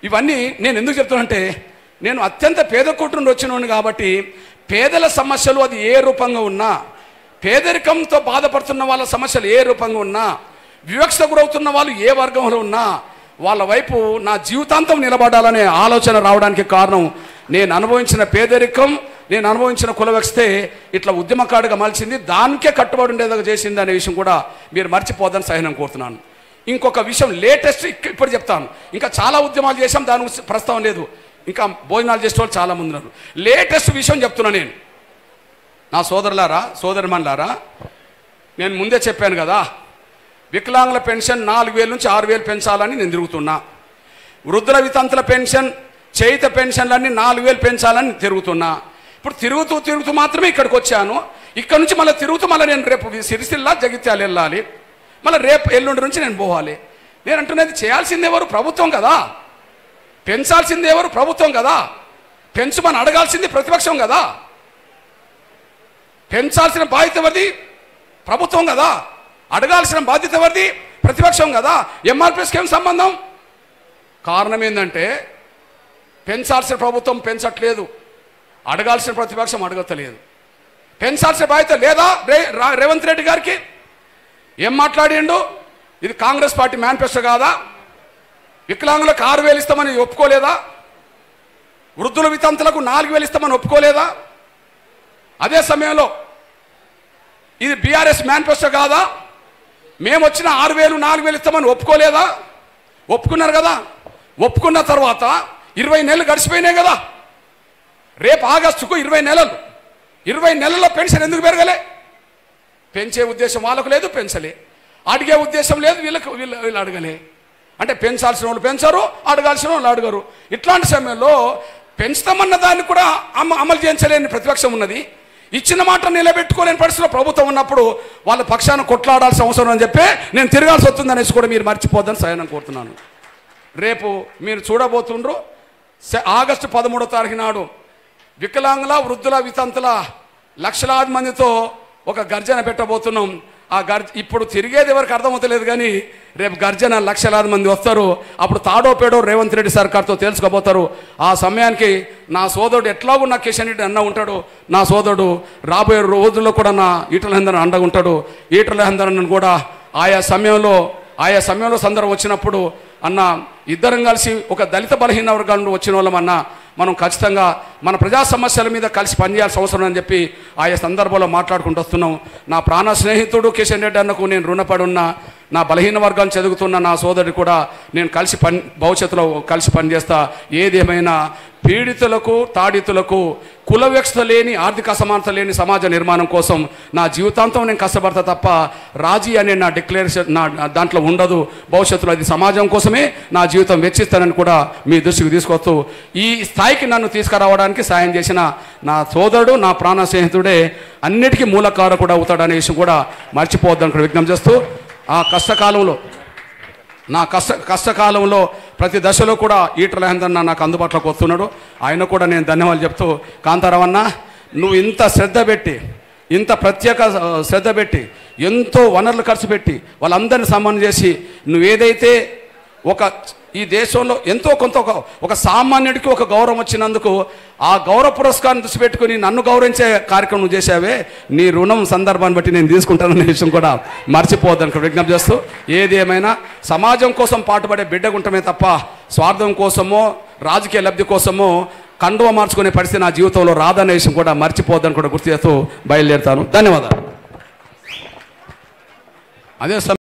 ఇవన్నీ నేను ఎందుకు చెప్తున్నానంటే, నేను అత్యంత పేద కుటుంబం వచ్చినోని కాబట్టి పేదల సమస్యలు అది ఏ రూపంగా ఉన్నా, పేదరికంతో బాధపడుతున్న వాళ్ళ సమస్యలు ఏ రూపంగా ఉన్నా, వివక్షత గురవుతున్న వాళ్ళు ఏ వర్గంలో ఉన్నా వాళ్ళ వైపు నా జీవితాంతం నిలబడాలనే ఆలోచన రావడానికి కారణం నేను అనుభవించిన పేదరికం, నేను అనుభవించిన కులవెక్స్తే ఇట్లా ఉద్యమకారుడిగా మలిచింది, దానికే కట్టుబడి ఉండేదిగా చేసింది అనే విషయం కూడా మీరు మర్చిపోద్దని సహనం కోరుతున్నాను. ఇంకొక విషయం లేటెస్ట్ ఇప్పుడు చెప్తాను. ఇంకా చాలా ఉద్యమాలు చేశాం, దాని గురించి ప్రస్తావన లేదు, ఇంకా భోజనాలు చేసే వాళ్ళు చాలా మంది ఉన్నారు. లేటెస్ట్ విషయం చెప్తున్నా నేను. నా సోదరులారా, సోదరిమణులారా, నేను ముందే చెప్పాను కదా, వికలాంగుల పెన్షన్ 4000 నుంచి 6000 పెంచాలని నేను తిరుగుతున్నా. వృద్ధుల వితంతుల పెన్షన్, చేయిత పెన్షన్లన్నీ 4000 పెంచాలని తిరుగుతున్నా. ఇప్పుడు తిరుగుతూ మాత్రమే ఇక్కడికి వచ్చాను. ఇక్కడ నుంచి మళ్ళీ తిరుగుతూ మళ్ళీ నేను రేపు సిరిసిల్ల జగిత్యాల వెళ్ళాలి, మళ్ళీ రేపు ఎల్లుండి నుంచి నేను పోవాలి. నేను అంటున్నది చేయాల్సింది ఎవరు? ప్రభుత్వం కదా. పెంచాల్సింది ఎవరు? ప్రభుత్వం కదా. పెంచమని అడగాల్సింది ప్రతిపక్షం కదా. పెంచాల్సిన బాధ్యత ఎవరిది? ప్రభుత్వం కదా. అడగాల్సిన బాధ్యత ఎవరిది? ప్రతిపక్షం కదా. ఎంఆర్పిఎస్కి ఏం సంబంధం? కారణం ఏంటంటే పెంచాల్సిన ప్రభుత్వం పెంచట్లేదు, అడగాల్సిన ప్రతిపక్షం అడగట్లేదు. పెంచాల్సిన బాధ్యత లేదా రేవంత్ రెడ్డి గారికి? ఏం మాట్లాడిండు? ఇది కాంగ్రెస్ పార్టీ మేనిఫెస్టో కాదా? వికలాంగులకు 6000 ఇస్తామని ఒప్పుకోలేదా? వృద్ధుల వితంతులకు 4000 ఇస్తామని ఒప్పుకోలేదా? అదే సమయంలో ఇది బీఆర్ఎస్ మేనిఫెస్టో కాదా? మేము వచ్చిన 6000 4000 ఇస్తామని ఒప్పుకోలేదా? ఒప్పుకున్నారు కదా. ఒప్పుకున్న తర్వాత 20 నెలలు గడిచిపోయినాయి కదా. రేపు ఆగస్టుకు 20 నెలలు. 20 నెలల్లో పెన్షన్ ఎందుకు పెరగలే? పెంచే ఉద్దేశం వాళ్ళకు లేదు, పెంచలే. అడిగే ఉద్దేశం లేదు వీళ్ళు అడగలే. అంటే పెంచాల్సిన వాళ్ళు పెంచరు, అడగాల్సిన వాళ్ళు అడగరు. ఇట్లాంటి సమయంలో పెంచుతామన్న దాన్ని కూడా అమలు చేయించలేని ప్రతిపక్షం ఉన్నది. ఇచ్చిన మాట నిలబెట్టుకోలేని పరిస్థితిలో ప్రభుత్వం ఉన్నప్పుడు వాళ్ళ పక్షాన కొట్లాడాల్సిన అవసరం అని చెప్పి నేను తిరగాల్సి వస్తుంది అనేసి కూడా మీరు మర్చిపోద్దని సహాయం కోరుతున్నాను. రేపు మీరు చూడబోతుండ్రు, ఆగస్టు 13వ తారీఖు నాడు వికలాంగుల వృద్ధుల వితంతుల లక్షలాది మందితో ఒక గర్జన పెట్టబోతున్నాం. ఆ ఇప్పుడు తిరిగేది ఎవరికి అర్థమవుతలేదు కానీ రేపు గర్జన లక్షలాది మంది వస్తారు. అప్పుడు తాడో పేడో రేవంత్ రెడ్డి సర్కార్తో తెలుసుకోబోతారు. ఆ సమయానికి నా సోదరుడు ఎట్లాగూ నా కిషన్ రెడ్డి అన్న ఉంటాడు, నా సోదరుడు రాబోయే రోజుల్లో కూడా నా ఈటల రాజేందర్ అండగా ఉంటాడు. ఈటల రాజేందర్ అన్నను కూడా ఆయా సమయంలో సందర్భం వచ్చినప్పుడు అన్న ఇద్దరం కలిసి ఒక దళిత బలహీన వర్గాల నుండి వచ్చిన వాళ్ళం అన్న, మనం ఖచ్చితంగా మన ప్రజా సమస్యల మీద కలిసి పనిచేయాల్సిన అవసరం అని చెప్పి ఆయా సందర్భంలో మాట్లాడుకుంటూ వస్తున్నాం. నా ప్రాణ స్నేహితుడు కిషన్ రెడ్డి అన్నకు నేను రుణపడి ఉన్నా. నా బలహీన వర్గాన్ని చదువుతున్న నా సోదరుడు కూడా నేను భవిష్యత్తులో కలిసి పనిచేస్తా. ఏదేమైనా పీడితులకు, తాడితులకు, కుల వివక్షత లేని, ఆర్థిక అసమానత లేని సమాజ నిర్మాణం కోసం నా జీవితాంతం నేను కష్టపడతా తప్ప రాజీ అనే నా డిక్లరేషన్ నా దాంట్లో ఉండదు. భవిష్యత్తులో అది సమాజం కోసమే నా జీవితం వెచ్చిస్తానని కూడా మీ దృష్టికి తీసుకొస్తూ ఈ స్థాయికి నన్ను తీసుకురావడానికి సాయం చేసిన నా సోదరుడు, నా ప్రాణ స్నేహితుడే అన్నిటికీ మూలకారకుడు అవుతాడనే విషయం కూడా మర్చిపోవద్దని కూడా విజ్ఞప్తి చేస్తూ, ఆ కష్టకాలంలో ప్రతి దశలో కూడా ఈటల రాజేందర్ అన్న నాకు అందుబాటులోకి వస్తున్నాడు. ఆయన కూడా నేను ధన్యవాదాలు చెప్తూ, కాంతారావు అన్న నువ్వు ఇంత శ్రద్ధ పెట్టి, ఇంత ప్రత్యేక శ్రద్ధ పెట్టి, ఎంతో వనరులు ఖర్చు పెట్టి వాళ్ళందరినీ సన్మానం చేసి నువ్వేదైతే ఈ దేశంలో ఎంతో కొంత ఒక సామాన్యుడికి ఒక గౌరవం వచ్చినందుకు ఆ గౌరవ పురస్కారం దృష్టి పెట్టుకుని నన్ను గౌరవించే కార్యక్రమం నువ్వు చేశావే, నీ రుణం సందర్భాన్ని బట్టి నేను తీసుకుంటాననే విషయం కూడా మర్చిపోవద్దని విజ్ఞప్తి చేస్తూ, ఏది ఏమైనా సమాజం కోసం పాటుపడే బిడ్డగుంటమే తప్ప స్వార్థం కోసమో రాజకీయ లబ్ధి కోసమో కండువ మార్చుకునే పరిస్థితి నా జీవితంలో రాదనే విషయం కూడా మర్చిపోవద్దని కూడా గుర్తు చేస్తూ బయలుదేరుతాను. ధన్యవాదాలు. అదే